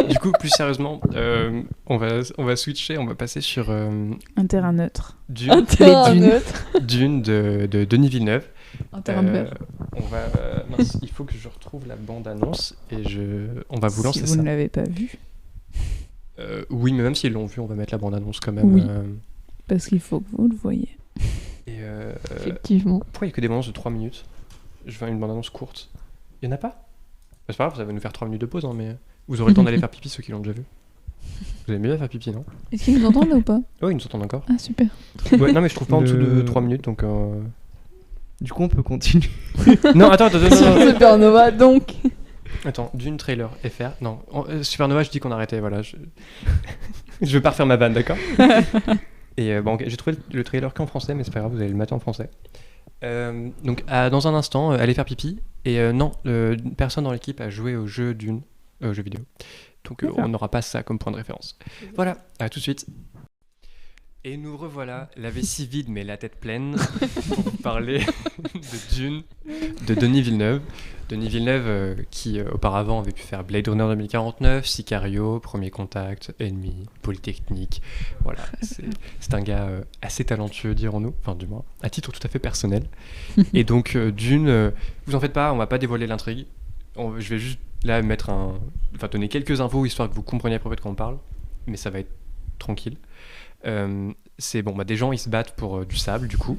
Du coup, plus sérieusement, on va switcher, on va passer sur Un terrain neutre. Dune, Dune de Denis Villeneuve. Un terrain de verre. Mince, il faut que je retrouve la bande-annonce et on va vous lancer Si ça. vous ne l'avez pas vu. Oui, mais même s'ils l'ont vu, on va mettre la bande-annonce quand même. Oui. Parce qu'il faut que vous le voyez. Et Effectivement. pourquoi il n'y a que des bandes-annonces de 3 minutes? Je veux une bande-annonce courte. Il n'y en a pas? C'est pas grave, ça va nous faire 3 minutes de pause, hein, mais vous aurez le temps d'aller faire pipi, ceux qui l'ont déjà vu. Vous aimez bien faire pipi, non? Est-ce qu'ils nous entendent là ou pas? Oui, ils nous entendent encore. Ah, super. Ouais, non, mais je trouve pas en dessous de 3 minutes, donc... Du coup, on peut continuer. Non, attends. Supernova, donc. Attends, Dune trailer FR. Non, Supernova, je dis qu'on arrêtait, voilà. Je vais pas refaire ma vanne, d'accord? Et bon, j'ai trouvé le trailer qu'en français, mais c'est pas grave, vous allez le mettre en français. Donc, dans un instant, allez faire pipi. Et non, personne dans l'équipe a joué au jeu Dune, jeu vidéo. Donc, on n'aura pas ça comme point de référence. Voilà, à tout de suite. Et nous revoilà, la vessie vide mais la tête pleine, pour vous parler de Dune, de Denis Villeneuve. Denis Villeneuve qui auparavant avait pu faire Blade Runner 2049, Sicario, Premier Contact, Ennemi, Polytechnique. Voilà, c'est un gars assez talentueux, dirons-nous, enfin du moins, à titre tout à fait personnel. Et donc Dune, vous en faites pas, on va pas dévoiler l'intrigue. Je vais juste là donner quelques infos histoire que vous compreniez à peu près de quoi on parle, mais ça va être tranquille. C'est bon, des gens ils se battent pour du sable du coup.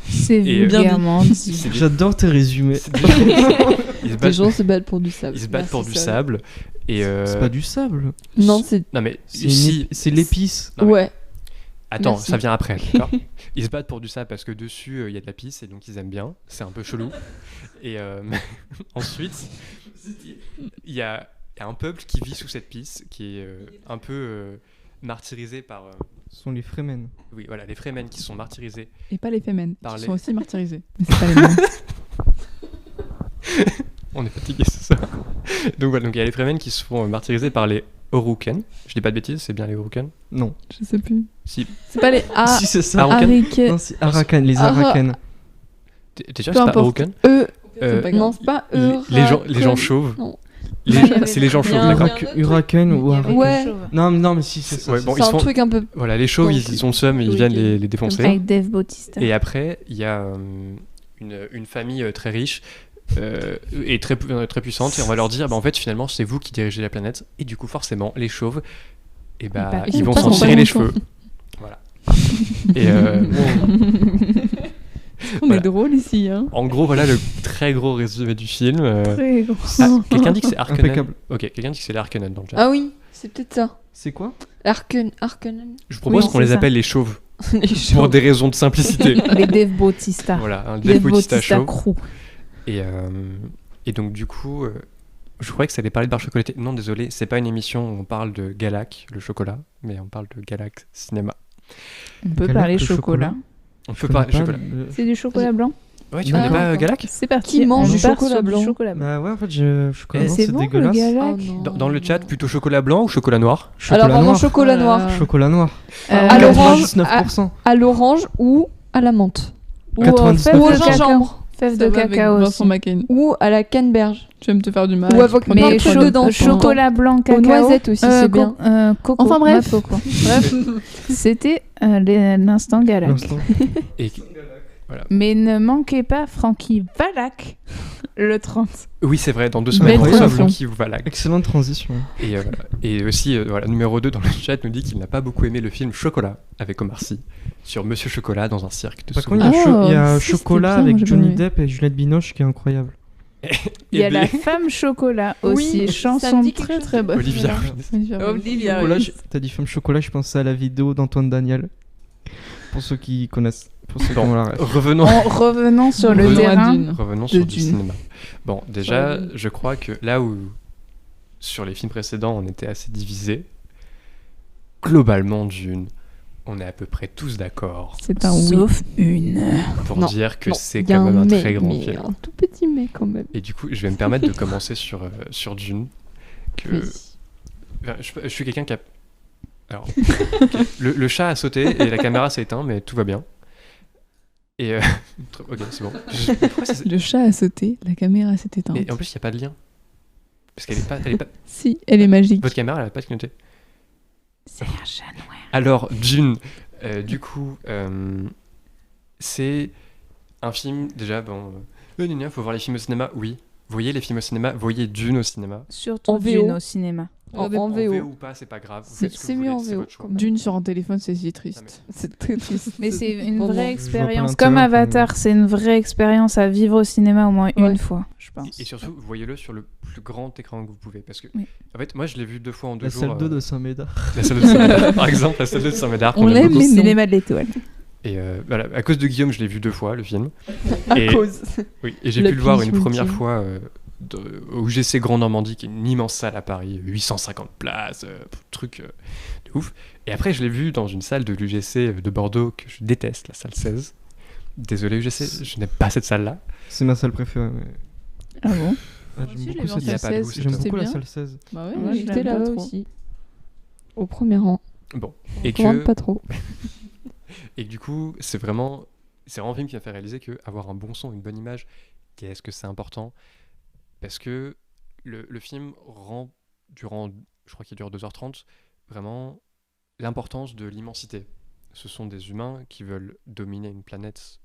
C'est vulgairement dit. J'adore tes résumés. Les gens se battent pour du sable. Ils se battent pour du sable. Et C'est pas du sable. Non, c'est. Non mais c'est l'épice. Non, mais... Ouais. Attends, Merci. ça vient après, d'accord. Ils se battent pour du sable parce que dessus il y a de la pisse et donc ils aiment bien. C'est un peu chelou. Et ensuite, il y a un peuple qui vit sous cette pisse qui est un peu martyrisé par. Ce sont les Fremen. Oui, voilà, les Fremen qui sont martyrisés. Et pas les Femen, Par qui les- sont aussi martyrisés. Mais c'est pas les mêmes. On est fatigué, c'est ça. Donc voilà, il y a les Fremen qui se font martyriser par les Oruken. Je dis pas de bêtises, c'est bien les Oruken. Non. Je sais plus. Si. C'est pas les Si, c'est ça. Araken. Ariken. Non, c'est Arakan, les Ara- Arakan. T'es sûr Peu que c'est pas importe. Oruken? Non, c'est pas eux. Les gens chauves. Non. C'est les gens chauves, Il y a un- d'accord. Uraken ou Il y avait Arakan. Ouais. quelque chose. Non, mais si, c'est ça. Ouais, c'est bon, ça. ils C'est un font- truc un peu. Voilà, les chauves, Donc, ils ont le seum et ils oui, viennent ok. les défoncer. Avec Dave Bautista. Et après, il y a une famille très riche et très puissante, et on va leur dire, en fait, finalement, c'est vous qui dirigez la planète, et du coup, forcément, les chauves, Ils partent. ils vont Ils s'en partent tirer pas les longtemps. cheveux. Voilà. Et On Voilà. est drôle ici, hein. en gros, voilà le très gros résumé du film. Très gros. Quelqu'un dit que c'est Harkonnen. Impeccable. Ok, quelqu'un dit que c'est les Harkonnen dans le chat. Ah oui, c'est peut-être ça. C'est quoi? Harkonnen. Je vous propose Oui, qu'on c'est les ça. appelle les chauves, Les pour chauves. des raisons de simplicité. Les Dave Bautista. Voilà, un Dave Dave Bautista Bautista chauve. crew. Et donc du coup, je croyais que ça allait parler de barre chocolaté. Non, désolé, c'est pas une émission où on parle de Galac, le chocolat, mais on parle de Galac Cinéma. On peut Quel parler est le chocolat. On peut parler de chocolat. C'est du chocolat blanc. Ouais, tu Non. connais pas Galac? C'est parti. Qui mange on du part chocolat sur blanc chocolat blanc. Bah ouais, en fait, chocolat Eh, blanc, c'est c'est bon, le dégueulasse. Galac. Oh non. Dans le chat, plutôt chocolat blanc ou chocolat noir? Chocolat Alors, on mange noir. chocolat noir. Chocolat noir. À l'orange, 99%. À l'orange ou à la menthe. Ou 99. fève Ou au de cacao. gingembre. Fève de cacao aussi. Ou à la canneberge. Tu vas me te faire du mal. Ou avec Prends plein Mais de trucs ton- dedans. chocolat blanc cacao. Aux noisettes aussi, c'est bien. Coco. Enfin, bref. Noix de coco. Bref, c'était l'instant Galac. L'instant. Et Mais ne manquez pas Francky Valac le 30. oui, c'est vrai, dans 2 semaines, on Belle reçoit transition. Francky Valac. Excellente transition. Et, voilà. Et aussi, voilà, numéro 2 dans le chat nous dit qu'il n'a pas beaucoup aimé le film Chocolat avec Omar Sy sur Monsieur Chocolat dans un cirque de Par contre, il y a, souvenirs. il y a si, c'était Chocolat bien, avec j'ai Johnny bien aimé. Depp et Juliette Binoche qui est incroyable. Il y a Et la des- femme chocolat Oui, aussi. ça Chanson me dit quelque très chose. très bonne. Olivia. Olivia. Chocolat, t'as dit femme chocolat, je pensais à la vidéo d'Antoine Daniel. Pour ceux qui connaissent. Pour ceux qui Bon, ont la ref. revenons. Revenons sur le Revenons à terrain. Dune. Revenons de sur du Dune. cinéma. Bon, déjà, Dune. je crois que là où, sur les films précédents, on était assez divisés, globalement, Dune, on est à peu près tous d'accord C'est un oui. Sauf une. pour Non, dire que Non, c'est il y a quand même un mais, très grand mais film. un tout petit mais quand même. Et du coup, je vais me permettre de commencer sur Dune. Que, Oui. enfin, je suis quelqu'un qui a... Alors, ok, le chat a sauté et la caméra s'est éteinte, mais tout va bien. Et... ok, c'est bon. Pourquoi ça... Le chat a sauté, la caméra s'est éteinte. Et en plus, il n'y a pas de lien. Parce qu'elle est pas... Si, elle est magique. Votre caméra, elle a pas de clignoté. C'est un chat noir. Alors, Dune, du coup, c'est un film, déjà, bon... faut voir les films au cinéma, oui. Voyez les films au cinéma, voyez Dune au cinéma. Surtout En VO. Dune au cinéma. En En VO. VO ou pas, c'est pas grave. Vous C'est- faites ce que c'est vous mieux voulez, en c'est VO, votre choix. quand même. D'une sur un téléphone, c'est si triste. C'est très triste. Mais c'est une Pour moi. vraie Je vois pas expérience. l'intérêt, Comme enfin, Avatar, c'est une vraie expérience à vivre au cinéma au moins Ouais. une fois, je pense. Et surtout, voyez-le sur le plus grand écran que vous pouvez. Parce que, Oui. en fait, moi, je l'ai vu 2 fois en 2 La jours. salle 2 de Saint-Médard. La salle de Saint-Médard, par exemple, la salle de Saint-Médard. On qu'on aime l'aime, beaucoup. le cinéma de l'étoile. Et voilà, à cause de Guillaume, je l'ai vu 2 fois, le film. À Et- cause. Oui, et j'ai La pu le voir une punition première ultime. fois au GC Grand Normandie, qui est une immense salle à Paris, 850 places, truc de ouf. Et après, je l'ai vu dans une salle de l'UGC de Bordeaux que je déteste, la salle 16. Désolé UGC, je n'aime pas cette salle-là. C'est ma salle préférée. Ouais. Ah bon Ah, aussi, j'aime je l'ai beaucoup vu en cette salle salle. 16, J'aime c'était beaucoup la bien. salle 16. Bah ouais, Moi, moi, je je J'étais l'aime là pas trop. aussi. Au premier rang. Bon. On Et commande que, pas trop. et du coup, c'est vraiment un film qui m'a fait réaliser que avoir un bon son, une bonne image, qu'est-ce que c'est important. Parce que le film rend, durant, je crois qu'il dure 2h30, vraiment l'importance de l'immensité. Ce sont des humains qui veulent dominer une planète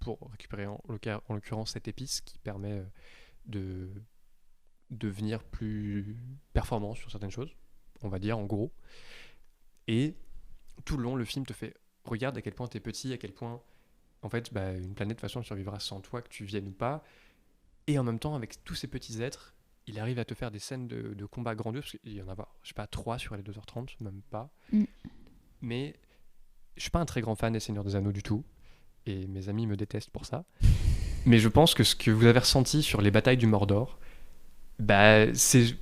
pour récupérer en l'occurrence cette épice qui permet de devenir plus performant sur certaines choses, on va dire en gros. Et tout le long, le film te fait regarde à quel point t'es petit, à quel point en fait une planète de toute façon elle survivra sans toi, que tu viennes ou pas. Et en même temps, avec tous ces petits êtres, il arrive à te faire des scènes de combat grandioses, parce qu'il y en a, je sais pas, 3 sur les 2h30, même pas. Mm. Mais je suis pas un très grand fan des Seigneurs des Anneaux du tout, et mes amis me détestent pour ça. Mais je pense que ce que vous avez ressenti sur les batailles du Mordor, c'est...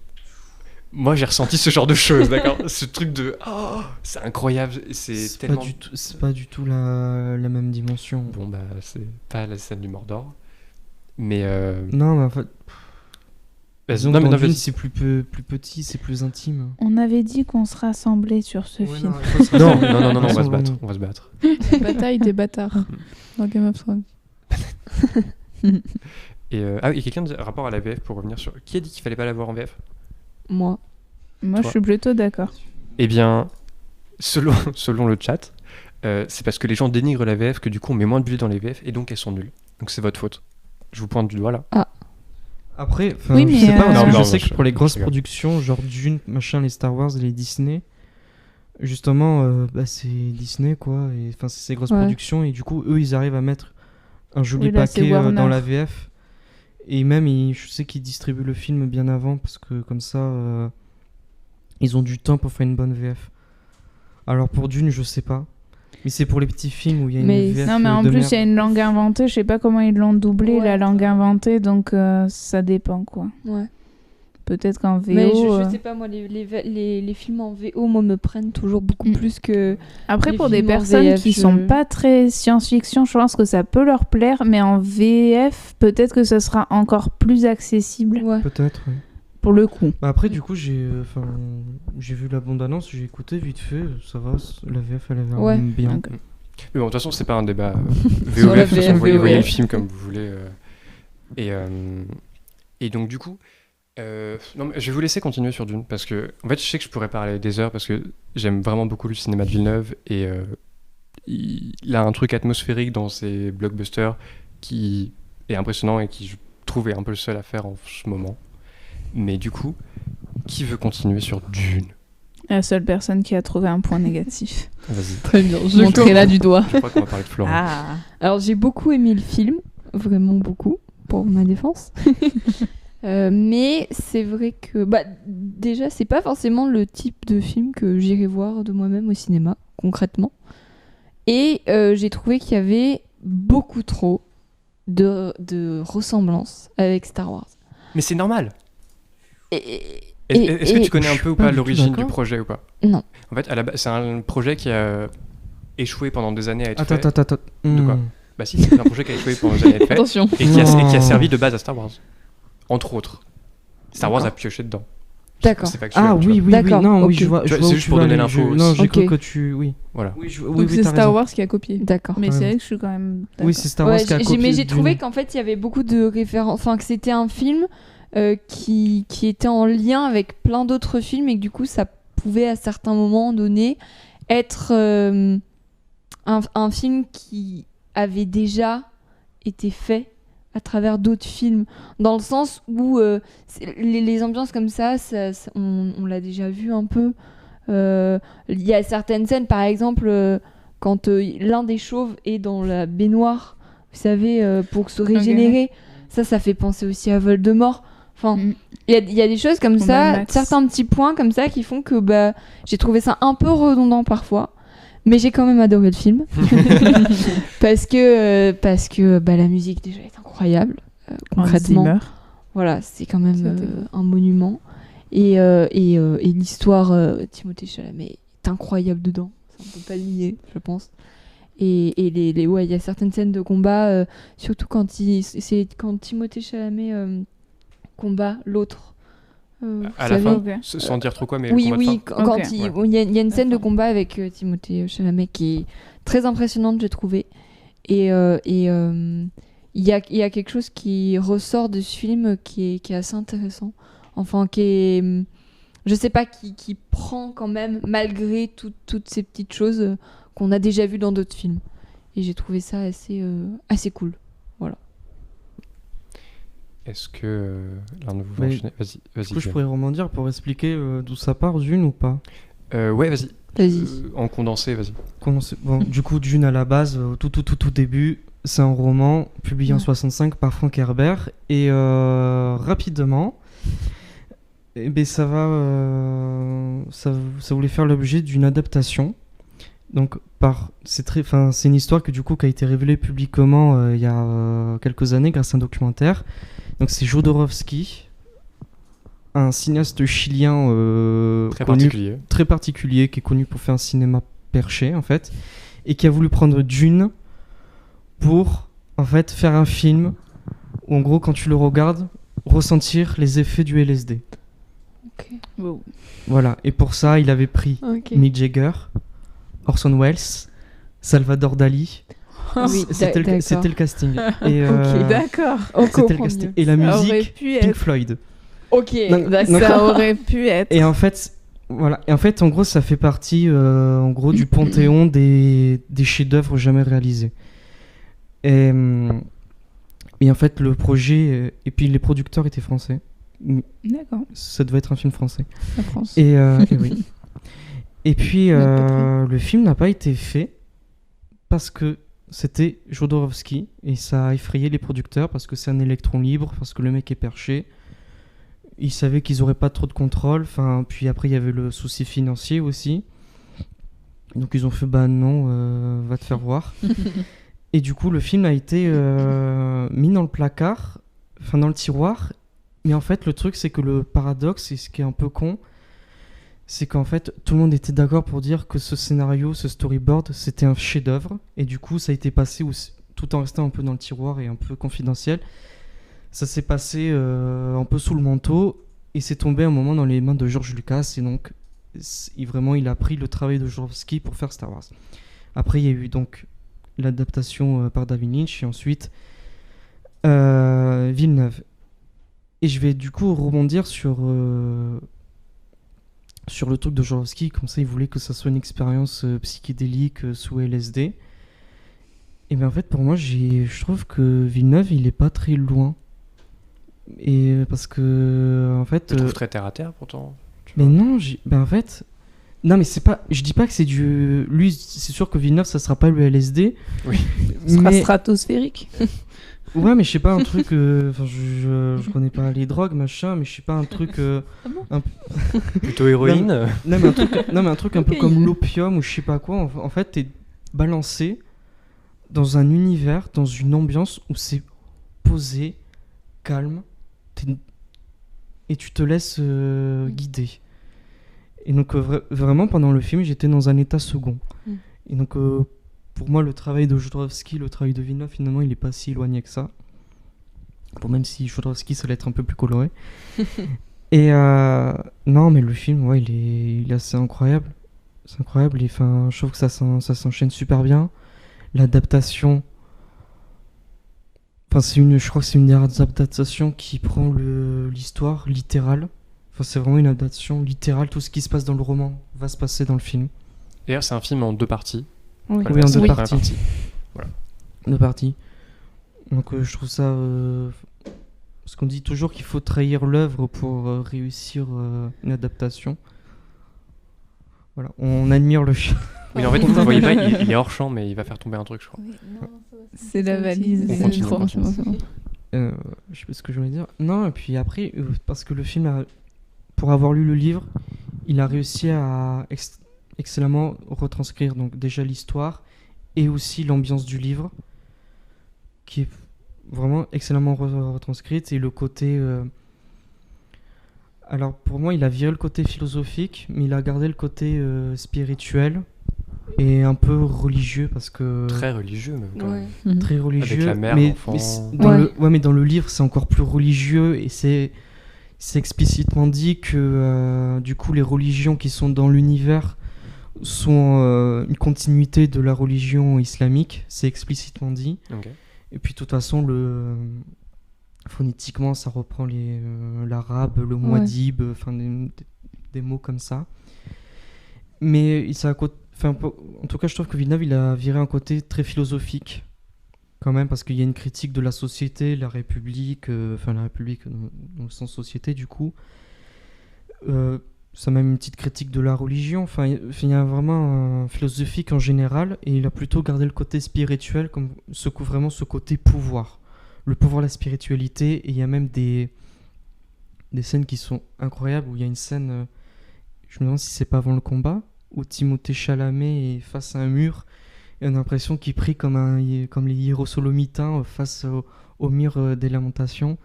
Moi, j'ai ressenti ce genre de choses, d'accord. Ce truc de... Oh, c'est incroyable, c'est tellement... C'est pas du tout la même dimension. Bon, c'est pas la scène du Mordor. Mais... Non, mais en fait, disons non, mais qu'en non, Dune, vas-y. c'est plus petit, c'est plus intime. On avait dit qu'on se rassemblait sur ce Ouais, film. non, il faut se Non, rassembler. on va se Rassemblement. battre, on va se battre. Bataille des bâtards dans Game of Thrones. Et quelqu'un de rapport à la VF pour revenir sur... Qui a dit qu'il fallait pas la voir en VF? Moi. Moi, Toi. je suis plutôt d'accord. Eh bien, selon le chat, c'est parce que les gens dénigrent la VF que du coup on met moins de budget dans les VF et donc elles sont nulles. Donc c'est votre faute. Je vous pointe du doigt là. Après, Oui, je mais, sais pas, parce que Non, je sais je- que pour les grosses je rigole. productions, genre Dune, machin, les Star Wars, les Disney, justement, c'est Disney, quoi. Et enfin, c'est ces grosses Ouais. productions, et du coup, eux, ils arrivent à mettre un joli Oui, là, c'est paquet Warner. dans la VF. Et même, je sais qu'ils distribuent le film bien avant, parce que comme ça, ils ont du temps pour faire une bonne VF. Alors pour Dune, je sais pas. Mais c'est pour les petits films où il y a Mais- une VF Non, mais en de plus, merde. il y a une langue inventée. Je sais pas comment ils l'ont doublée, Ouais. la langue inventée. Donc, ça dépend, quoi. Ouais. Peut-être qu'en VO... Mais je sais pas, moi, les films en VO, moi, me prennent toujours beaucoup Mm. plus que... Après, les pour des films en personnes VF, qui je- sont pas très science-fiction, je pense que ça peut leur plaire. Mais en VF, peut-être que ça sera encore plus accessible, Ouais. Peut-être, ouais. pour le coup. Bah après, du coup, j'ai vu la bande-annonce, j'ai écouté vite fait, ça va, la VF, elle avait Ouais. bien. Donc, Mais bon, de toute façon, c'est pas un débat Sur la VOF, de toute façon, VF, voyez le VOF. film comme vous voulez. Et donc, du coup, non, mais je vais vous laisser continuer sur Dune, parce que, en fait, je sais que je pourrais parler des heures, parce que j'aime vraiment beaucoup le cinéma de Villeneuve, et il a un truc atmosphérique dans ses blockbusters qui est impressionnant et qui, je trouve, est un peu le seul à faire en ce moment. Mais du coup, qui veut continuer sur Dune? la seule personne qui a trouvé un point négatif. Vas-y. Très bien, je Montrez montrez là du doigt. Je crois qu'on va parler de Florent. Ah. Alors, j'ai beaucoup aimé le film. Vraiment beaucoup, pour ma défense. Mais c'est vrai que... déjà, c'est pas forcément le type de film que j'irai voir de moi-même au cinéma, concrètement. Et j'ai trouvé qu'il y avait beaucoup trop de ressemblances avec Star Wars. Mais c'est normal. Et- Est-ce que tu connais un peu ou pas pas du tout l'origine du d'accord. projet ou pas? Non. En fait, à la base, c'est un projet qui a échoué pendant des années à être Attends, fait. attends. De quoi? Bah si, c'est un projet qui a échoué pendant des années à être fait Attention. et qui a Non. servi de base à Star Wars. Entre autres. Star Wars a D'accord. pioché dedans. D'accord. C'est factuel, Ah tu oui, vois. oui, D'accord, non, oui, ok. je vois. Tu je vois, vois c'est où juste tu pour veux donner aller, l'info Non, aussi. j'ai cru Ok. que tu... Oui. Voilà. Oui, Donc c'est Star t'as Wars qui a copié. D'accord. Mais Quand c'est même. vrai que je suis quand même... raison. Oui, c'est Star Wars Ouais, qui a mais copié j'ai trouvé Dune. qu'en fait, il y avait beaucoup de références... Enfin, que c'était un film qui était en lien avec plein d'autres films et que du coup ça pouvait à certains moments donnés être un film qui avait déjà été fait à travers d'autres films, dans le sens où les ambiances comme ça, on l'a déjà vu un peu. Il y a certaines scènes, par exemple, quand l'un des chauves est dans la baignoire, vous savez, pour se régénérer, ça fait penser aussi à Voldemort. Enfin, il y a des choses comme ça, certains petits points comme ça qui font que j'ai trouvé ça un peu redondant parfois. Mais j'ai quand même adoré le film parce que la musique déjà est incroyable concrètement. Voilà, c'est quand même un monument et l'histoire Timothée Chalamet est incroyable dedans, ça on peut pas le nier, je pense. Et il y a certaines scènes de combat, surtout quand Timothée Chalamet combat l'autre. À la fin, sans dire trop quoi, mais oui, quand il y a une scène de combat avec Timothée Chalamet qui est très impressionnante, j'ai trouvé. Et il y a quelque chose qui ressort de ce film qui est assez intéressant. Enfin, je sais pas, qui prend quand même, malgré toutes ces petites choses qu'on a déjà vues dans d'autres films. Et j'ai trouvé ça assez cool. Voilà. Est-ce que l'un de vous veut enchaîner ? Vas-y. Du coup, je pourrais rebondir pour expliquer d'où ça part, Dune ou pas ? Ouais, vas-y. En condensé, vas-y. Bon, du coup, Dune à la base, au tout début, c'est un roman publié en 65 par Frank Herbert. Et rapidement, ça voulait faire l'objet d'une adaptation. Donc, c'est une histoire qui a été révélée publiquement il y a quelques années grâce à un documentaire. Donc c'est Jodorowsky, un cinéaste chilien très particulier, qui est connu pour faire un cinéma perché en fait, et qui a voulu prendre Dune pour en fait faire un film où en gros quand tu le regardes, ressentir les effets du LSD. Ok. Wow. Voilà, et pour ça il avait pris Mick Jagger, Orson Welles, Salvador Dali. Oui, c'était le casting. Et, d'accord. C'était le casting. Et la musique, Pink Floyd. Ok, d'accord. Ça aurait pu être. Et en fait, voilà. Et en fait, en gros, ça fait partie, du panthéon des chefs-d'œuvre jamais réalisés. Et en fait, le projet et puis les producteurs étaient français. D'accord. Ça devait être un film français. La France. Et oui. Et puis, le film n'a pas été fait parce que c'était Jodorowsky et ça a effrayé les producteurs parce que c'est un électron libre, parce que le mec est perché. Ils savaient qu'ils n'auraient pas trop de contrôle. Puis après, il y avait le souci financier aussi. Donc ils ont fait non, va te faire voir. Et du coup, le film a été mis dans le placard, dans le tiroir. Mais en fait, le truc, c'est que le paradoxe, et ce qui est un peu con, c'est qu'en fait, tout le monde était d'accord pour dire que ce scénario, ce storyboard, c'était un chef-d'œuvre. Et du coup, ça a été passé tout en restant un peu dans le tiroir et un peu confidentiel. Ça s'est passé un peu sous le manteau et c'est tombé un moment dans les mains de George Lucas. Et donc, il a pris le travail de Jodorowsky pour faire Star Wars. Après, il y a eu donc l'adaptation par David Lynch et ensuite Villeneuve. Et je vais du coup rebondir sur le truc de Jodorowsky, comme ça il voulait que ça soit une expérience psychédélique sous LSD. Et bien en fait pour moi je trouve que Villeneuve il est pas très loin. Et parce que en fait... Je le trouve très terre à terre pourtant. Mais non, en fait... Non mais c'est pas... Je dis pas que c'est du... Lui c'est sûr que Villeneuve ça sera pas le LSD. Oui. Ça sera stratosphérique. Ouais, mais je sais pas, un truc. Je connais pas les drogues, machin, mais je sais pas, un truc. Plutôt héroïne. Non, mais un truc un peu comme l'opium ou je sais pas quoi. En fait, t'es balancé dans un univers, dans une ambiance où c'est posé, calme, et tu te laisses guider. Et donc, vraiment, pendant le film, j'étais dans un état second. Et donc. Pour moi, le travail de Jodorowsky, le travail de Villeneuve, finalement, il n'est pas si éloigné que ça. Bon, même si Jodorowsky, ça allait être un peu plus coloré. Et non, mais le film, ouais, il est assez incroyable. C'est incroyable. Et, je trouve que ça s'enchaîne super bien. L'adaptation... je crois que c'est une des rares adaptations qui prend le l'histoire littérale. Enfin, c'est vraiment une adaptation littérale. Tout ce qui se passe dans le roman va se passer dans le film. D'ailleurs, c'est un film en 2 parties. Oui. Oui, en c'est deux la première parties. Voilà. Deux parties. Donc je trouve ça... Parce qu'on dit toujours qu'il faut trahir l'œuvre pour réussir une adaptation. Voilà, on admire le chien. Oui, en fait, vous ne voyez pas, il est hors champ, mais il va faire tomber un truc, je crois. C'est la valise. On c'est continue, trop. on continue. C'est bon. Je sais pas ce que je voulais dire. Non, et puis après, parce que le film, pour avoir lu le livre, il a réussi à excellemment retranscrire donc déjà l'histoire et aussi l'ambiance du livre, qui est vraiment excellemment retranscrite. Et le côté... Alors pour moi, il a viré le côté philosophique, mais il a gardé le côté spirituel et un peu religieux, parce que... Très religieux, même, quand même. Très religieux. Avec la mère, mais, l'enfant. mais dans le livre, c'est encore plus religieux, et c'est explicitement dit que du coup, les religions qui sont dans l'univers sont une continuité de la religion islamique. C'est explicitement dit. Ok. Et puis, de toute façon, phonétiquement, ça reprend l'arabe, le muad'Dib, enfin des mots comme ça. Mais ça a en tout cas, je trouve que Villeneuve, il a viré un côté très philosophique, quand même, parce qu'il y a une critique de la société, la République, la République dans le sens société, du coup. Ça a même une petite critique de la religion. Enfin, il y a vraiment un philosophique en général, et il a plutôt gardé le côté spirituel, comme vraiment ce côté pouvoir. Le pouvoir, la spiritualité, et il y a même des scènes qui sont incroyables, où il y a une scène, je me demande si c'est pas avant le combat, où Timothée Chalamet est face à un mur, et on a l'impression qu'il prie comme les hiérosolomites face au mur des lamentations.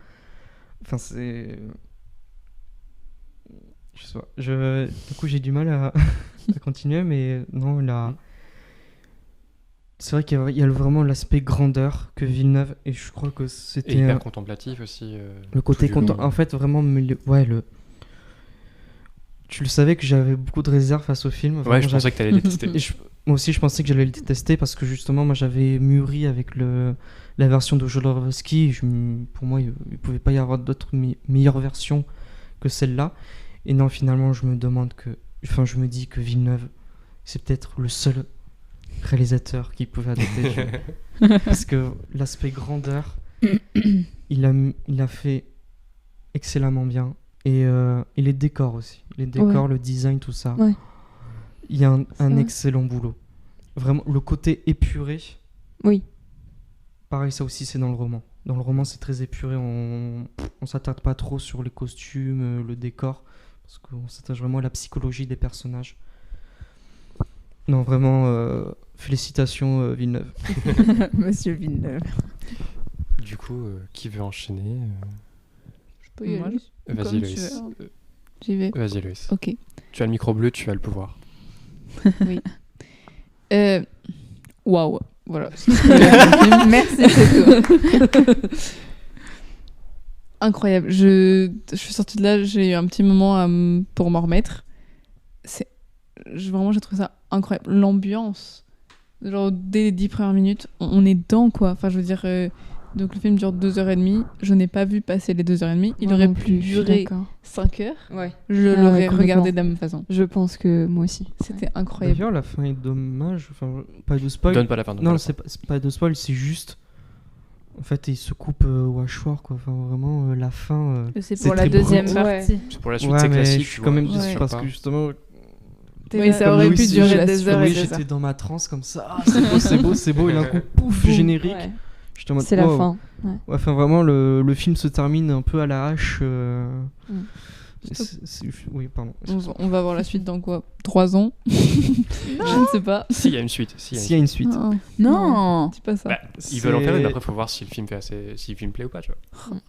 Enfin, c'est... Je sais pas. Du coup, j'ai du mal à continuer, mais non, là... C'est vrai qu'il y a vraiment l'aspect grandeur que Villeneuve, et je crois que c'était... Et hyper contemplatif aussi. Le côté en fait, vraiment... Tu le savais que j'avais beaucoup de réserves face au film. Ouais, je pensais que t'allais détester. Moi aussi, je pensais que j'allais le détester, parce que justement, moi, j'avais mûri avec la version de Jodorowsky. Pour moi, il ne pouvait pas y avoir d'autres meilleures versions que celle-là. Et non, finalement, je me dis que Villeneuve, c'est peut-être le seul réalisateur qui pouvait adapter. Parce que l'aspect grandeur, il a fait excellemment bien. Et les décors aussi. Les décors, le design, tout ça. Ouais. Il y a un excellent boulot. Vraiment, le côté épuré. Oui. Pareil, ça aussi, c'est dans le roman. Dans le roman, c'est très épuré. On s'attarde pas trop sur les costumes, le décor, parce qu'on s'attache vraiment à la psychologie des personnages. Non, vraiment, félicitations, Villeneuve. Monsieur Villeneuve. Du coup, qui veut enchaîner Je peux y Moi, aller. Vas-y, Comme Loïs. tu veux. J'y vais. Vas-y, Loïs. Ok. Tu as le micro bleu, tu as le pouvoir. Oui. Waouh. Voilà. Merci, c'est tout. Incroyable. Je suis sortie de là, j'ai eu un petit moment pour m'en remettre. Vraiment, j'ai trouvé ça incroyable. L'ambiance, genre dès les 10 premières minutes, on est dedans, quoi. Enfin, je veux dire, donc le film dure 2h30. Je n'ai pas vu passer les 2h30. Il aurait pu durer 5 heures. Ouais. Je Ah l'aurais ouais, regardé de la même façon. Je pense que moi aussi. C'était incroyable. D'ailleurs, la fin est dommage. Enfin, pas de spoil. Donne pas la fin. Non, c'est pas de spoil, c'est juste. En fait, il se coupe au hachoir, quoi. Enfin, vraiment, la fin. C'est c'est pour la très deuxième brut. partie. C'est pour la suite, Ouais, c'est mais classique. je suis quand même déçu Ouais. parce que justement. Oui, ça comme aurait Louis, pu durer des heures et Oui, des j'étais heures. dans ma transe comme ça. Ah, c'est beau. Et d'un coup, pouf, générique. Ouais. J'étais en mode, C'est la wow. fin. Ouais. Ouais, enfin, vraiment, le film se termine un peu à la hache. Oui, pardon. On va voir la suite dans quoi 3 ans Je ne sais pas. S'il y a une suite. S'il y a une suite. Non. Dis pas ça. Bah, ils veulent en faire une, mais après, il faut voir si le film plaît ou pas, tu vois.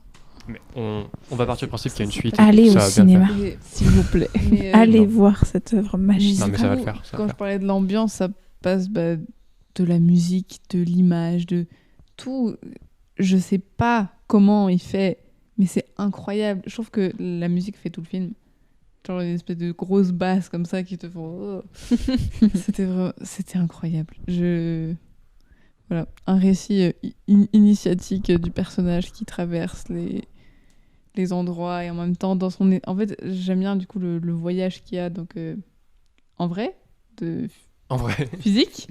Mais on va partir du principe qu'il y a une suite. Allez ça au va bien cinéma. le faire. S'il vous plaît. Allez non. voir cette œuvre magique. Non, mais ça va le faire. ça va Quand le je faire. parlais de l'ambiance, ça passe de la musique, de l'image, de tout. Je sais pas comment il fait, mais c'est incroyable. Je trouve que la musique fait tout le film. Genre une espèce de grosse basse comme ça qui te font. Oh. C'était incroyable. Voilà, un récit initiatique du personnage qui traverse les endroits et en même temps dans son... En fait, j'aime bien du coup le voyage qu'il y a donc en vrai, En vrai. physique,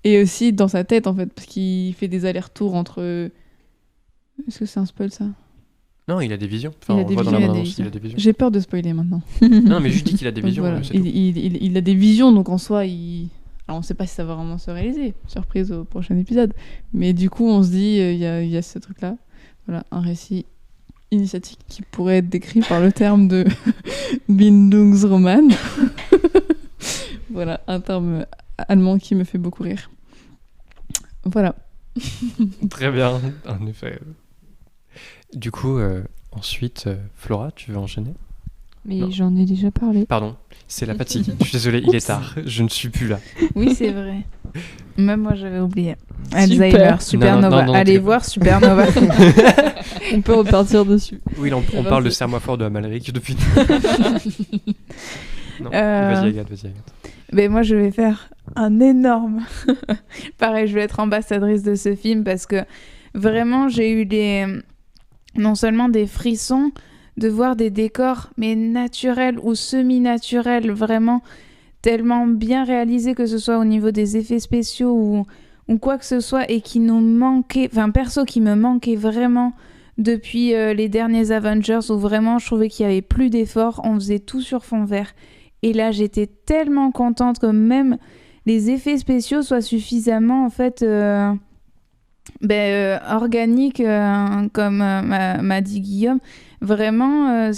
et aussi dans sa tête en fait, parce qu'il fait des allers-retours entre... Est-ce que c'est un spoil ça? Non, il a des visions. Enfin, Il a on des voit dans la visions, bande-annonce, il a des visions. J'ai peur de spoiler maintenant. Non, mais juste dis qu'il a des Donc visions. voilà, c'est tout. il a des visions, donc en soi, alors on sait pas si ça va vraiment se réaliser. Surprise au prochain épisode. Mais du coup, on se dit, il y a ce truc-là. Voilà, un récit initiatique qui pourrait être décrit par le terme de Bindungsroman. Voilà, un terme allemand qui me fait beaucoup rire. Voilà. Très bien, en effet. Du coup, ensuite, Flora, tu veux enchaîner? Mais Non. j'en ai déjà parlé. Pardon, c'est la fatigue. Je suis désolé, il est tard. Je ne suis plus là. Oui, c'est vrai. Même moi, j'avais oublié. Super. Alzheimer, Supernova. Non, Allez t'es- voir Supernova. On peut repartir dessus. Oui, là, on Vas-y. parle de Serre-moi fort de Amalric depuis. Non, vas-y, Agathe, vas-y, Agathe. Mais moi, je vais faire un énorme. Pareil, je vais être ambassadrice de ce film parce que vraiment, j'ai eu non seulement des frissons de voir des décors, mais naturels ou semi-naturels, vraiment tellement bien réalisés, que ce soit au niveau des effets spéciaux ou quoi que ce soit, et qui nous manquait, enfin, perso, qui me manquait vraiment depuis les derniers Avengers, où vraiment je trouvais qu'il y avait plus d'efforts, on faisait tout sur fond vert. Et là, j'étais tellement contente que même les effets spéciaux soient suffisamment, en fait, organiques, comme m'a dit Guillaume. Vraiment,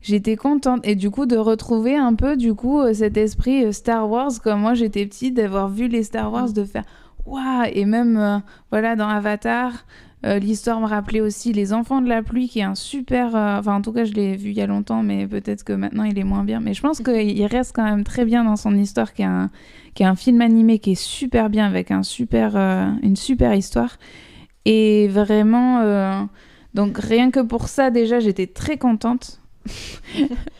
j'étais contente. Et du coup, de retrouver un peu, du coup, cet esprit Star Wars, comme moi, j'étais petite, d'avoir vu les Star Wars, de faire « Waouh !» Et même, voilà, dans Avatar... l'histoire me rappelait aussi Les Enfants de la Pluie, qui est un super... Enfin, en tout cas, je l'ai vu il y a longtemps, mais peut-être que maintenant, il est moins bien. Mais je pense qu'il reste quand même très bien dans son histoire, qui est un film animé qui est super bien, avec une super histoire. Et vraiment... donc, rien que pour ça, déjà, j'étais très contente.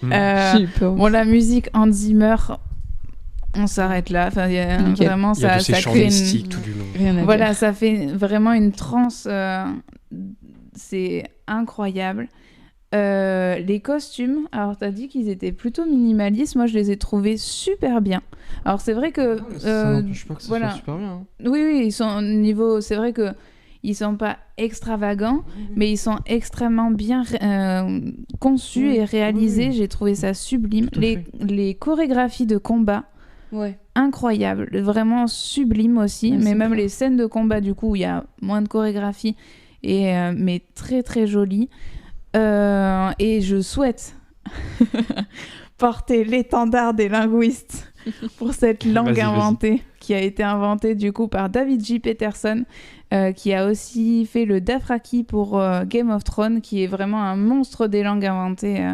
J'ai eu peur. Bon, la musique, Hans Zimmer... On s'arrête là. Enfin, Nickel. vraiment, Il y a ça de ces chants crée mystiques tout du long. Rien à Voilà, dire. ça fait vraiment une transe. C'est incroyable. Les costumes, alors t'as dit qu'ils étaient plutôt minimalistes. Moi, je les ai trouvés super bien. Alors, c'est vrai que. Ça n'empêche pas que ça voilà. soit super bien. hein. Oui, ils sont au niveau. C'est vrai que. Ils sont pas extravagants, mais ils sont extrêmement bien conçus et réalisés. oui. J'ai trouvé ça sublime. Tout à fait. Les chorégraphies de combat, Ouais. incroyable, vraiment sublime aussi, Ouais, mais c'est même clair. les scènes de combat, du coup, il y a moins de chorégraphie, mais très très jolies. Et je souhaite porter l'étendard des linguistes pour cette langue Vas-y. inventée, qui a été inventée du coup par David J. Peterson, qui a aussi fait le Dothraki pour Game of Thrones, qui est vraiment un monstre des langues inventées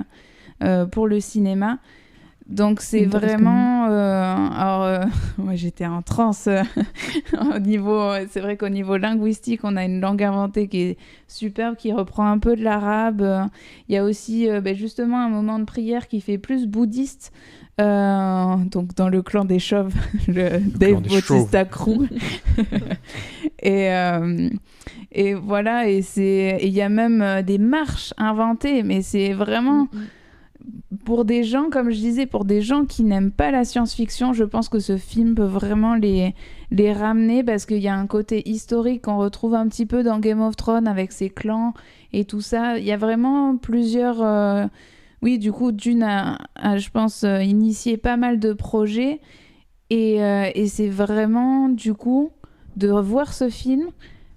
pour le cinéma. Donc c'est vraiment... moi j'étais en transe au niveau... C'est vrai qu'au niveau linguistique, on a une langue inventée qui est superbe, qui reprend un peu de l'arabe. Il y a aussi justement un moment de prière qui fait plus bouddhiste. Donc dans le clan des chauves, le Dave des Bautista Crew. Et voilà, et il y a même des marches inventées, mais c'est vraiment... Pour des gens, comme je disais, pour des gens qui n'aiment pas la science-fiction, je pense que ce film peut vraiment les ramener, parce qu'il y a un côté historique qu'on retrouve un petit peu dans Game of Thrones avec ses clans et tout ça. Il y a vraiment plusieurs... Oui, du coup, Dune a, je pense, initié pas mal de projets. Et c'est vraiment, du coup, de revoir ce film,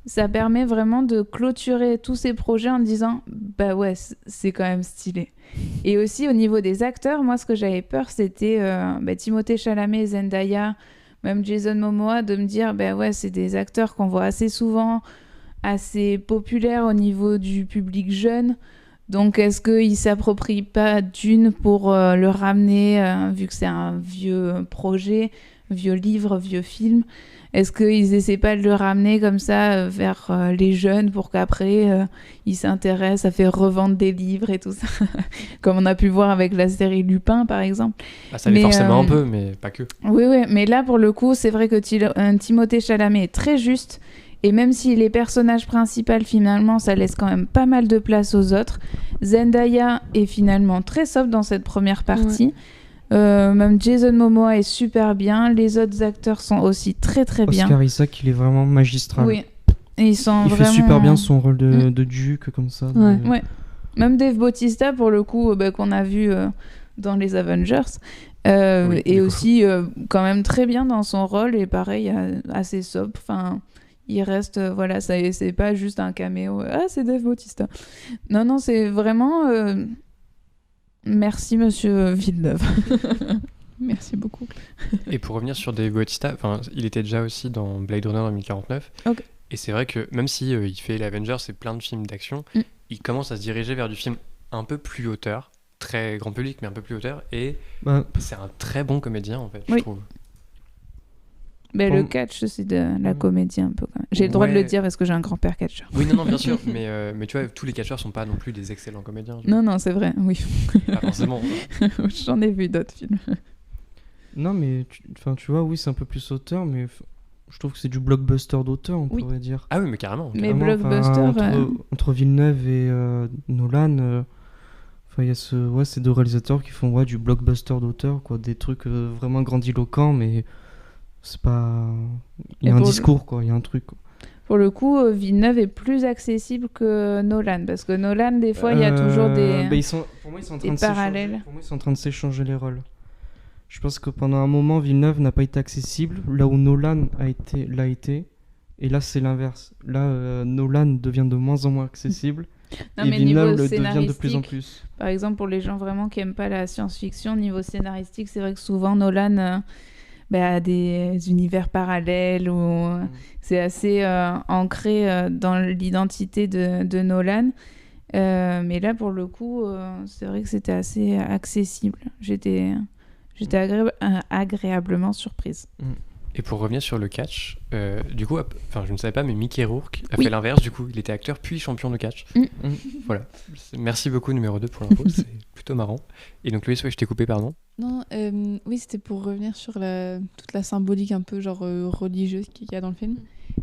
ça permet vraiment de clôturer tous ces projets en disant « Bah ouais, c'est quand même stylé ». Et aussi, au niveau des acteurs, moi, ce que j'avais peur, c'était Timothée Chalamet, Zendaya, même Jason Momoa, de me dire « Bah ouais, c'est des acteurs qu'on voit assez souvent, assez populaires au niveau du public jeune ». Donc, est-ce qu'ils ne s'approprient pas Dune pour le ramener, vu que c'est un vieux projet, vieux livre, vieux film? Est-ce qu'ils essaient pas de le ramener comme ça vers les jeunes pour qu'après, ils s'intéressent à faire revendre des livres et tout ça? Comme on a pu voir avec la série Lupin, par exemple. Ah, ça l'est Mais, forcément un peu, mais pas que. Oui, mais là, pour le coup, c'est vrai que Timothée Chalamet est très juste. Et même si les personnages principaux, finalement, ça laisse quand même pas mal de place aux autres. Zendaya est finalement très soft dans cette première partie. Même Jason Momoa est super bien. Les autres acteurs sont aussi très très bien. Oscar Isaac, il est vraiment magistral. Oui. Et il fait super bien son rôle de duc, comme ça. Ouais. Même Dave Bautista, pour le coup, qu'on a vu dans les Avengers, est aussi quand même très bien dans son rôle, et pareil, assez sobre. Enfin, il reste, voilà, c'est pas juste un caméo. Ah, c'est Dave Bautista. Non, c'est vraiment... Merci, monsieur Villeneuve. Merci beaucoup. Et pour revenir sur Dave Bautista, il était déjà aussi dans Blade Runner 2049. Ok. Et c'est vrai que même si il fait les Avengers et plein de films d'action, il commence à se diriger vers du film un peu plus hauteur, très grand public, mais un peu plus hauteur. Et c'est un très bon comédien, en fait, je trouve. Mais le catch, c'est de la comédie un peu quand même. J'ai le droit de le dire parce que j'ai un grand-père catcheur. Oui, non, bien sûr. Mais tu vois, tous les catcheurs sont pas non plus des excellents comédiens. Non, c'est vrai, oui. Pas forcément. J'en ai vu d'autres films. Non, mais tu vois, oui, c'est un peu plus auteur, mais je trouve que c'est du blockbuster d'auteur, on pourrait dire. Ah oui, mais carrément. Mais blockbuster... Entre Villeneuve et Nolan, il y a ces deux réalisateurs qui font du blockbuster d'auteur, quoi, des trucs vraiment grandiloquents, mais c'est pas... Il y a un discours, quoi, il y a un truc, quoi. Pour le coup, Villeneuve est plus accessible que Nolan, parce que Nolan, des fois, il y a toujours des pour moi, ils sont en train parallèles. Pour moi, ils sont en train de s'échanger les rôles. Je pense que pendant un moment, Villeneuve n'a pas été accessible, là où Nolan l'a été, et là, c'est l'inverse. Là, Nolan devient de moins en moins accessible, et Villeneuve le devient de plus en plus. Par exemple, pour les gens vraiment qui n'aiment pas la science-fiction, niveau scénaristique, c'est vrai que souvent, Nolan... a des univers parallèles où c'est assez ancré dans l'identité de Nolan. Mais là, pour le coup, c'est vrai que c'était assez accessible. J'étais agréablement surprise. Et pour revenir sur le catch, du coup, je ne savais pas, mais Mickey Rourke a fait l'inverse. Du coup, il était acteur puis champion de catch. Voilà. Merci beaucoup, numéro 2, pour l'info. C'est plutôt marrant. Et donc, Louis, je t'ai coupé, pardon. Non, oui, c'était pour revenir sur toute la symbolique un peu religieuse qu'il y a dans le film.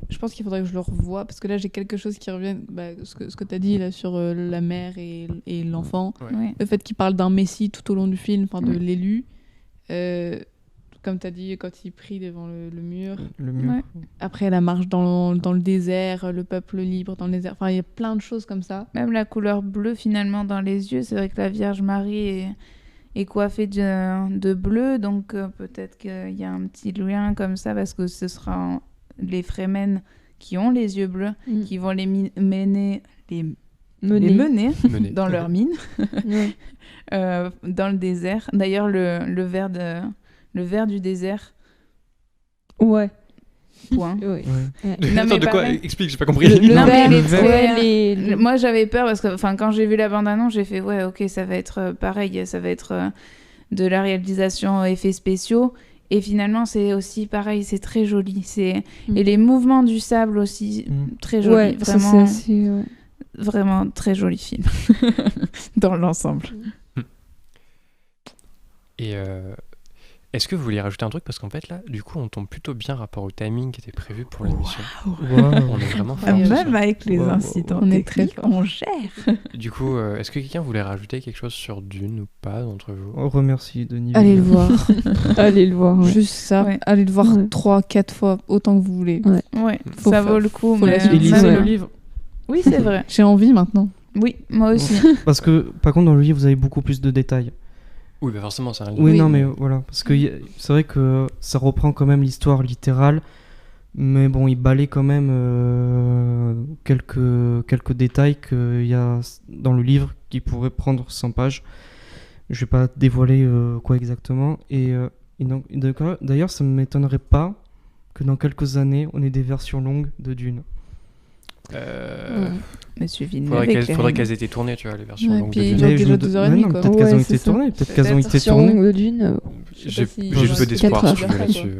Je pense qu'il faudrait que je le revoie, parce que là, j'ai quelque chose qui revient, ce que tu as dit là, sur la mère et l'enfant. Ouais. Le fait qu'il parle d'un messie tout au long du film, de l'élu. Comme tu as dit, quand il prie devant le mur. Le mur. Ouais. Après, la marche dans le désert, le peuple libre dans le désert. Enfin, il y a plein de choses comme ça. Même la couleur bleue, finalement, dans les yeux. C'est vrai que la Vierge Marie est coiffée de bleu. Donc, peut-être qu'il y a un petit lien comme ça, parce que ce sera les Fremen qui ont les yeux bleus, qui vont les mener dans leur mine, dans le désert. D'ailleurs, le ver du désert. Ouais. Point. Ouais. Non, attends, de quoi Explique, j'ai pas compris. Moi, j'avais peur parce que quand j'ai vu la bande-annonce, j'ai fait ok, ça va être pareil, ça va être de la réalisation effets spéciaux. Et finalement, c'est aussi pareil, c'est très joli. Et les mouvements du sable aussi, très joli. Ouais, vraiment, ça, c'est vraiment très joli film dans l'ensemble. Et est-ce que vous vouliez rajouter un truc, parce qu'en fait là, du coup, on tombe plutôt bien rapport au timing qui était prévu pour l'émission. On est vraiment fort. Même avec les incidents, on est très fort. on gère. Du coup, est-ce que quelqu'un voulait rajouter quelque chose sur Dune ou pas d'entre vous? On remercie Denis. Allez le voir. Allez le voir. Juste ça. Ouais. Allez le voir 3-4 fois, autant que vous voulez. Ouais. Ça vaut le coup. Et lisez le livre. Oui, c'est vrai. J'ai envie maintenant. Oui, moi aussi. Parce que, par contre, dans le livre, vous avez beaucoup plus de détails. Oui, forcément, c'est un livre. Oui, non, mais voilà. Parce que c'est vrai que ça reprend quand même l'histoire littérale. Mais bon, il balaye quand même quelques détails qu'il y a dans le livre qui pourraient prendre 100 pages. Je vais pas dévoiler quoi exactement. Et donc, d'ailleurs, ça ne m'étonnerait pas que dans quelques années, on ait des versions longues de Dune. Monsieur Villeneuve. Faudrait qu'elles aient été tournées, tu vois, les versions longues de puis Dune. déjà 2h30, quoi. Peut-être qu'elles ont été tournées. Peut-être qu'elles ont été tournées. De Dune, j'ai peu d'espoir si tu veux là-dessus.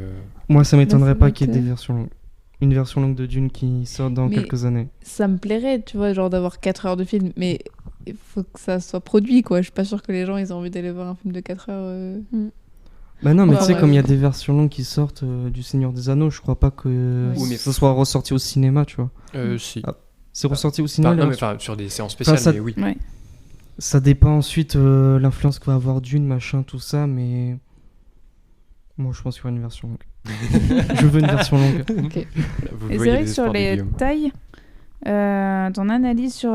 Moi, ça m'étonnerait pas qu'il y ait des versions longues. Une version longue de Dune qui sort dans quelques années. Ça me plairait, tu vois, d'avoir 4 heures de film, mais il faut que ça soit produit, quoi. Je suis pas sûre que les gens ils ont envie d'aller voir un film de 4 heures. Bah non, mais Ouais, tu sais, ouais. comme il y a des versions longues qui sortent du Seigneur des Anneaux, je crois pas que Oui, mais- ça soit ressorti au cinéma, tu vois. Si. Ah, c'est ressorti au cinéma, Enfin, les non, mais versions- enfin, sur des séances spéciales, ça- mais oui. Ouais. Ça dépend ensuite l'influence que va avoir Dune, machin, tout ça, mais... Moi, je pense qu'il y aura une version longue. Je veux une version longue. Ok. Vous Et voyez c'est vrai les que sur espoirs de les Guillaume. tailles, ton analyse sur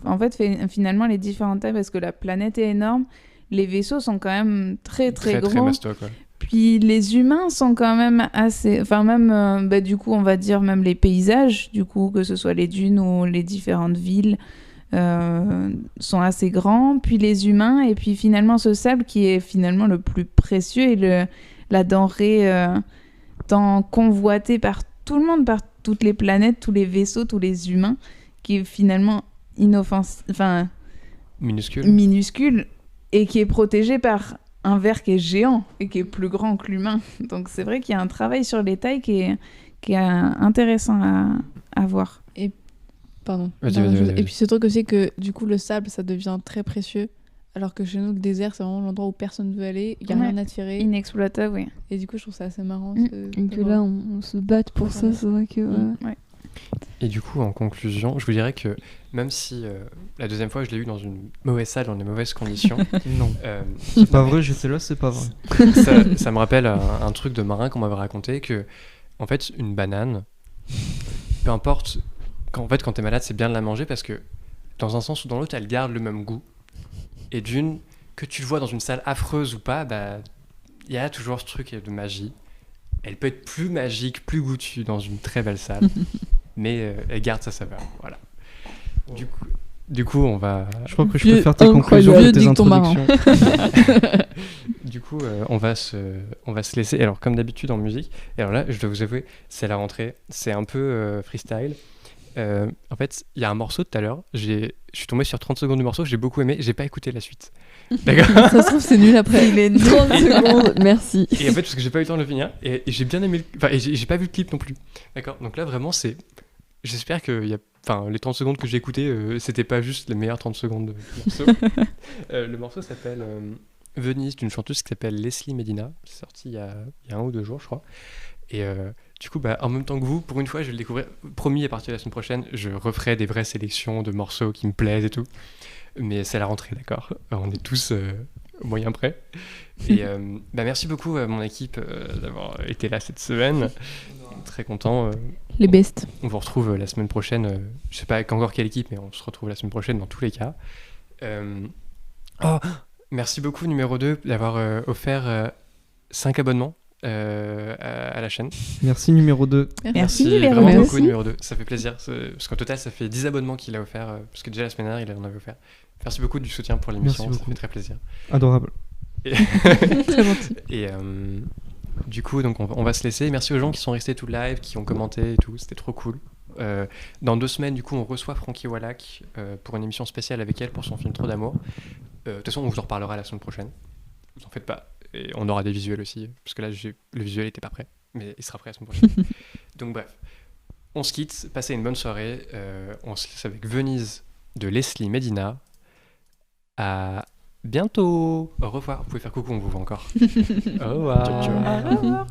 en fait, finalement les différentes tailles, parce que la planète est énorme, les vaisseaux sont quand même très Très gros. mastoc, ouais. Puis les humains sont quand même assez... Enfin même, bah, du coup, on va dire même les paysages, du coup, que ce soit les dunes ou les différentes villes, sont assez grands. Puis les humains, et puis finalement ce sable qui est finalement le plus précieux et la denrée tant convoitée par tout le monde, par toutes les planètes, tous les vaisseaux, tous les humains, qui est finalement enfin, Minuscule. minuscule et qui est protégé par un ver qui est géant et qui est plus grand que l'humain. Donc c'est vrai qu'il y a un travail sur les tailles qui est intéressant à voir. Pardon. Vas-y, Non, vas-y, je- vas-y. Et puis ce truc aussi que du coup le sable ça devient très précieux. Alors que chez nous, le désert, c'est vraiment l'endroit où personne ne veut aller, il n'y a Ouais. rien à tirer. Inexploitable, oui. Et du coup, je trouve ça assez marrant. Et que là, on se batte pour ça, c'est vrai que. Ouais. Et du coup, en conclusion, je vous dirais que même si la deuxième fois je l'ai eu dans une mauvaise salle, dans des mauvaises conditions, Non. euh, C'est pas vrai, j'étais là, c'est pas vrai. ça me rappelle un truc de marin qu'on m'avait raconté que, en fait, une banane, peu importe, quand t'es malade, c'est bien de la manger parce que, dans un sens ou dans l'autre, elle garde le même goût. Et d'une, que tu le vois dans une salle affreuse ou pas, bah, il y a toujours ce truc de magie. Elle peut être plus magique, plus goûtue dans une très belle salle, mais elle garde sa saveur. Voilà. Du coup, on va. Je crois que je Vieux peux faire tes incroyable. conclusions de Vieux tes dicton marin. introductions. Du coup, on va se laisser. Alors, comme d'habitude en musique, et alors là, je dois vous avouer, c'est la rentrée. C'est un peu freestyle. En fait, il y a un morceau tout à l'heure. Je suis tombé sur 30 secondes du morceau, j'ai beaucoup aimé. J'ai pas écouté la suite. D'accord. Ça se trouve, c'est nul après. Il est 30 secondes, merci. Et en fait, parce que j'ai pas eu le temps de le finir, et j'ai bien aimé. Enfin, et j'ai pas vu le clip non plus. D'accord. Donc là, vraiment, c'est. J'espère que les 30 secondes que j'ai écoutées, c'était pas juste les meilleures 30 secondes du morceau. Le morceau s'appelle Venise, d'une chanteuse qui s'appelle Leslie Medina. C'est sorti il y a 1 ou 2 jours, je crois. Et du coup, en même temps que vous, pour une fois, je vais le découvrir. Promis, à partir de la semaine prochaine, je referai des vraies sélections de morceaux qui me plaisent et tout. Mais c'est la rentrée, d'accord. On est tous moyen prêts. Et merci beaucoup à mon équipe d'avoir été là cette semaine. Très content. Les bestes. On vous retrouve la semaine prochaine. Je sais pas encore quelle équipe, mais on se retrouve la semaine prochaine dans tous les cas. Merci beaucoup, numéro 2, d'avoir offert 5 abonnements à la chaîne. Merci numéro 2. Merci, numéro vraiment deux. beaucoup, numéro 2. Ça fait plaisir. Parce qu'au total, ça fait 10 abonnements qu'il a offert. Parce que déjà la semaine dernière, il en avait offert. Merci beaucoup du soutien pour l'émission. Merci Ça beaucoup. fait très plaisir. Adorable. Très gentil. Et du coup, donc on va se laisser. Merci aux gens qui sont restés tout le live, qui ont commenté et tout. C'était trop cool. Dans 2 semaines, du coup, on reçoit Frankie Wallach pour une émission spéciale avec elle pour son film Trop d'amour. De toute façon, on vous en reparlera la semaine prochaine. Vous en faites pas. Et on aura des visuels aussi, parce que là, le visuel n'était pas prêt, mais il sera prêt la semaine prochaine. Donc bref, on se quitte. Passez une bonne soirée. On se laisse avec Venise de Leslie Medina. À bientôt. Au revoir. Vous pouvez faire coucou, on vous voit encore. Au revoir. Au revoir.